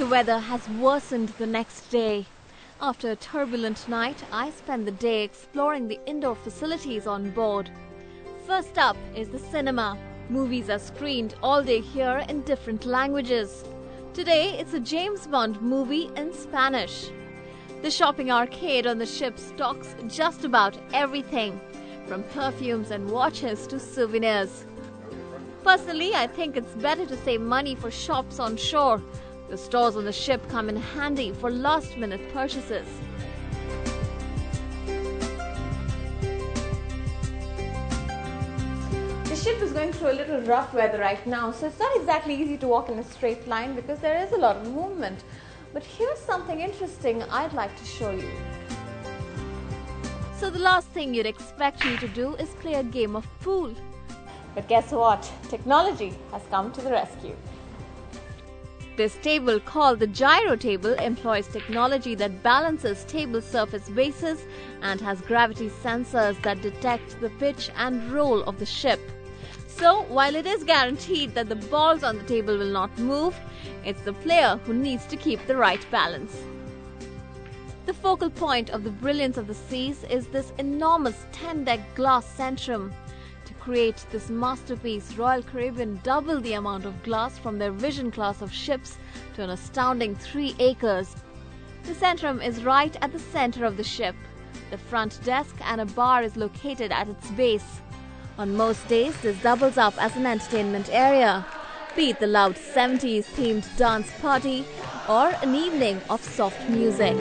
The weather has worsened the next day. After a turbulent night, I spent the day exploring the indoor facilities on board. First up is the cinema. Movies are screened all day here in different languages. Today, it's a James Bond movie in Spanish. The shopping arcade on the ship stocks just about everything, from perfumes and watches to souvenirs. Personally, I think it's better to save money for shops on shore. The stores on the ship come in handy for last-minute purchases. The ship is going through a little rough weather right now, so it's not exactly easy to walk in a straight line because there is a lot of movement. But here's something interesting I'd like to show you. So the last thing you'd expect me to do is play a game of pool. But guess what? Technology has come to the rescue. This table, called the gyro table, employs technology that balances table surface bases and has gravity sensors that detect the pitch and roll of the ship. So, while it is guaranteed that the balls on the table will not move, it's the player who needs to keep the right balance. The focal point of the brilliance of the seas is this enormous 10-deck glass centrum. To create this masterpiece, Royal Caribbean doubled the amount of glass from their Vision class of ships to an astounding 3 acres. The centrum is right at the center of the ship. The front desk and a bar is located at its base. On most days, this doubles up as an entertainment area, be it the loud 70s themed dance party or an evening of soft music.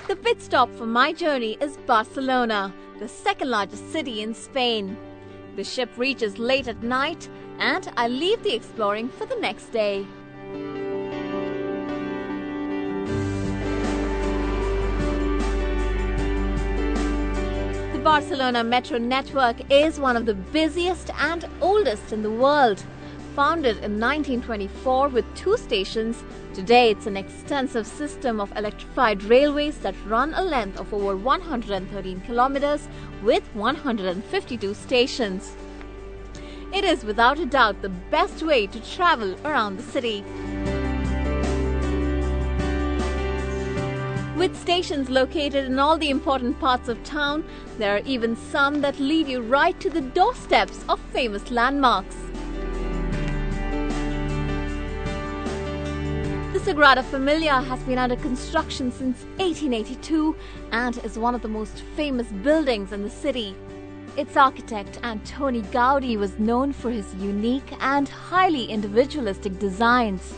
The pit stop for my journey is Barcelona, the second largest city in Spain. The ship reaches late at night and I leave the exploring for the next day. The Barcelona metro network is one of the busiest and oldest in the world. Founded in 1924 with 2 stations, today it's an extensive system of electrified railways that run a length of over 113 kilometers with 152 stations. It is without a doubt the best way to travel around the city. With stations located in all the important parts of town, there are even some that lead you right to the doorsteps of famous landmarks. The Sagrada Familia has been under construction since 1882 and is one of the most famous buildings in the city. Its architect, Antoni Gaudí, was known for his unique and highly individualistic designs.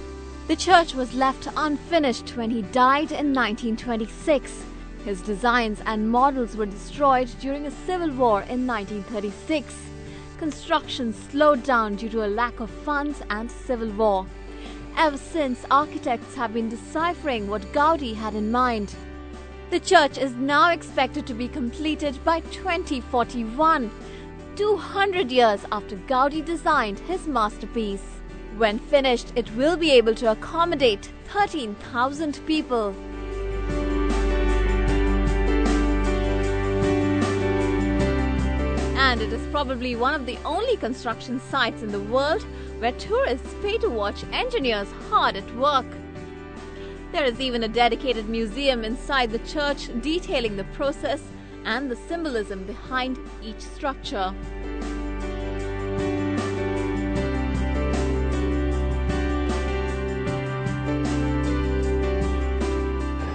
The church was left unfinished when he died in 1926. His designs and models were destroyed during a civil war in 1936. Construction slowed down due to a lack of funds and civil war. Ever since, architects have been deciphering what Gaudí had in mind. The church is now expected to be completed by 2041, 200 years after Gaudí designed his masterpiece. When finished, it will be able to accommodate 13,000 people. And it is probably one of the only construction sites in the world where tourists pay to watch engineers hard at work. There is even a dedicated museum inside the church detailing the process and the symbolism behind each structure.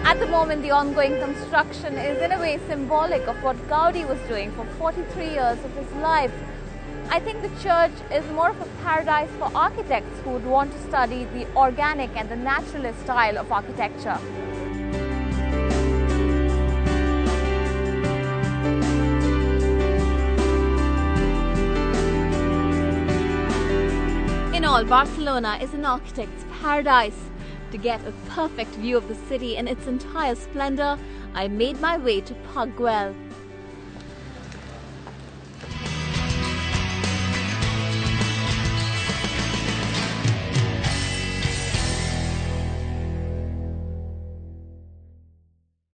At the moment, the ongoing construction is in a way symbolic of what Gaudí was doing for 43 years of his life. I think the church is more of a paradise for architects who would want to study the organic and the naturalist style of architecture. In all, Barcelona is an architect's paradise. To get a perfect view of the city in its entire splendor, I made my way to Park Güell.